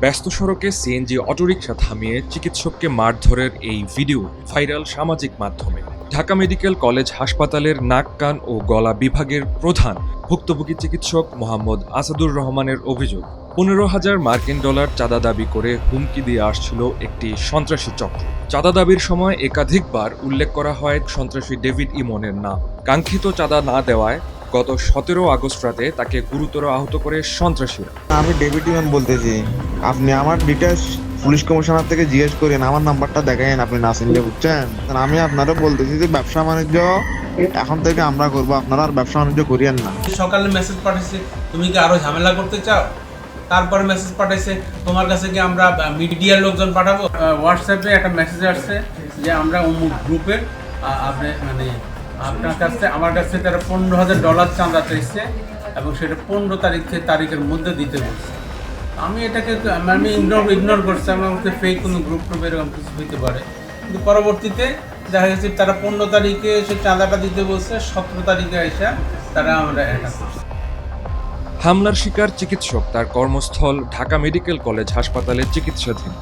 ব্যস্ত সড়কে CNG autorickshaw থামিয়ে চিকিৎসককে মারধরের এই ভিডিও ভাইরাল সামাজিক মাধ্যমে। ঢাকা মেডিকেল কলেজ হাসপাতালের নাক কান ও গলা বিভাগের প্রধান ভুক্তভোগী চিকিৎসক মোহাম্মদ আসাদুর রহমানের অভিযোগ, 15,000 মার্কিন ডলার চাঁদা দাবি করে হুমকি দিয়ে আসছিল একটি সন্ত্রাসী চক্র। চাঁদা দাবির সময় একাধিকবার উল্লেখ করা হয় সন্ত্রাসী ডেভিড ইমনের নাম। কাঙ্ক্ষিত চাঁদা না দেওয়ায় গত 17 আগস্ট রাতে তাকে গুরুতর আহত করে সন্ত্রাসীরা। আমি ডেভিড ইমন বলতেছি, আপনি আমার ডিটেলস পুলিশ কমিশনার থেকে জিজ্ঞেস করেন, আমার নাম্বারটা দেখাইন, আপনি না চিনলে, বুঝছেন? আমি আপনারা বলতেছি যে ব্যবসা বাণিজ্য এখন থেকে আমরা করবো, আপনারা আর ব্যবসা বাণিজ্য করিয়েন না। সকালে মেসেজ পাঠাইছে, তুমি কি আরো ঝামেলা করতে চাও? তারপরে মেসেজ পাঠাইছে, তোমার কাছে কি আমরা মিডিয়ার লোকজন পাঠাবো? হোয়াটসঅ্যাপে একটা মেসেজ আসছে যে আমরা অমুক গ্রুপের আপনি আপনার কাছে আমার কাছে তারা 15,000 ডলার চাঁদা চাইছে এবং সেটা 15 তারিখের মধ্যে দিতে বলছে। আমি এটাকে ইগনোর করছি, আমাকে ফেক কোনো গ্রুপ এরকম কিছু হইতে পারে। কিন্তু পরবর্তীতে দেখা গেছে তারা 15 তারিখে সে চাঁদাটা দিতে বলছে, 17 তারিখে এসে তারা আমরা এটা করছি। হামলার শিকার চিকিৎসক তার কর্মস্থল ঢাকা মেডিকেল কলেজ হাসপাতালে চিকিৎসাধীন।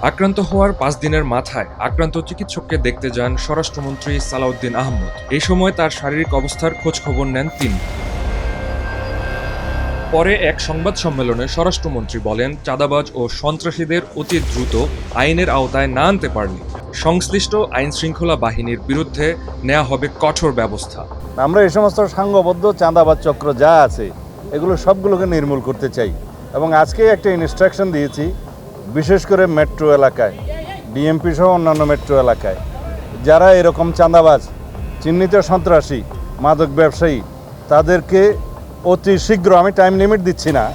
আক্রান্ত হওয়ার 5 দিনের মাথায় আক্রান্ত চিকিৎসককে দেখতে যান স্বরাষ্ট্রমন্ত্রী সালাউদ্দিন আহমদ। এই সময় তার শারীরিক অবস্থার খোঁজ খবর নেন তিনি। পরে এক সংবাদ সম্মেলনে স্বরাষ্ট্রমন্ত্রী বলেন, চাঁদাবাজ ও সন্ত্রাসীদের অতি দ্রুত আইনের আওতায় না আনতে পারলে সংশ্লিষ্ট আইন শৃঙ্খলা বাহিনীর বিরুদ্ধে নেওয়া হবে কঠোর ব্যবস্থা। আমরা এই সমস্ত সাংঘবদ্ধ চাঁদাবাজ চক্র যা আছে এগুলো সবগুলোকে নির্মূল করতে চাই এবং আজকে একটা ইনস্ট্রাকশন দিয়েছি, বিশেষ করে মেট্রো এলাকায়, ডিএমপি সহ অন্যান্য মেট্রো এলাকায় যারা এরকম চাঁদাবাজ, চিহ্নিত সন্ত্রাসী, মাদক ব্যবসায়ী, তাদেরকে অতি শীঘ্র, আমি টাইম লিমিট দিচ্ছি না,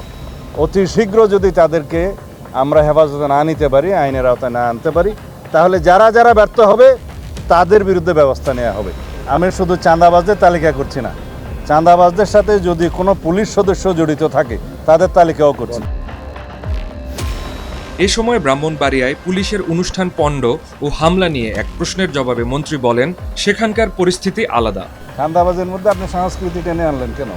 অতি শীঘ্র যদি তাদেরকে আমরা হেফাজতে না নিতে পারি, আইনের আওতায় না আনতে পারি, তাহলে যারা যারা ব্যর্থ হবে তাদের বিরুদ্ধে ব্যবস্থা নেওয়া হবে। আমি শুধু চাঁদাবাজদের তালিকা করছি না, চাঁদাবাজদের সাথে যদি কোনো পুলিশ সদস্য জড়িত থাকে তাদের তালিকাও করছি। এ সময় ব্রাহ্মণবাড়িয়ায় পুলিশের অনুষ্ঠান পণ্ড ও হামলা নিয়ে এক প্রশ্নের জবাবে মন্ত্রী বলেন, সেখানকার পরিস্থিতি আলাদা। চাঁদাবাজের মধ্যে আপনি সংস্কৃতি টেনে আনলেন কেন?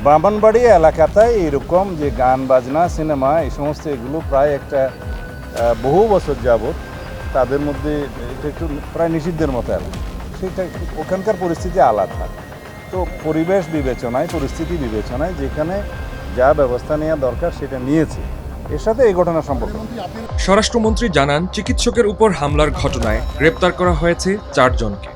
ব্রাহ্মণবাড়িয়া এলাকাতে এরকম যে গান বাজনা, সিনেমা, এই সমস্ত এগুলো প্রায় একটা বহু বছর যাবৎ তাদের মধ্যে এটা একটু প্রায় নিষিদ্ধের মতো এলাকা। সেটা ওখানকার পরিস্থিতি আলাদা। তো পরিবেশ বিবেচনায়, পরিস্থিতি বিবেচনায় যেখানে যা ব্যবস্থা নেওয়া দরকার সেটা নিয়েছে। এর সাথে এই ঘটনা সম্পর্ক। স্বরাষ্ট্রমন্ত্রী জানান, চিকিৎসকের উপর হামলার ঘটনায় গ্রেপ্তার করা হয়েছে 4 জনকে।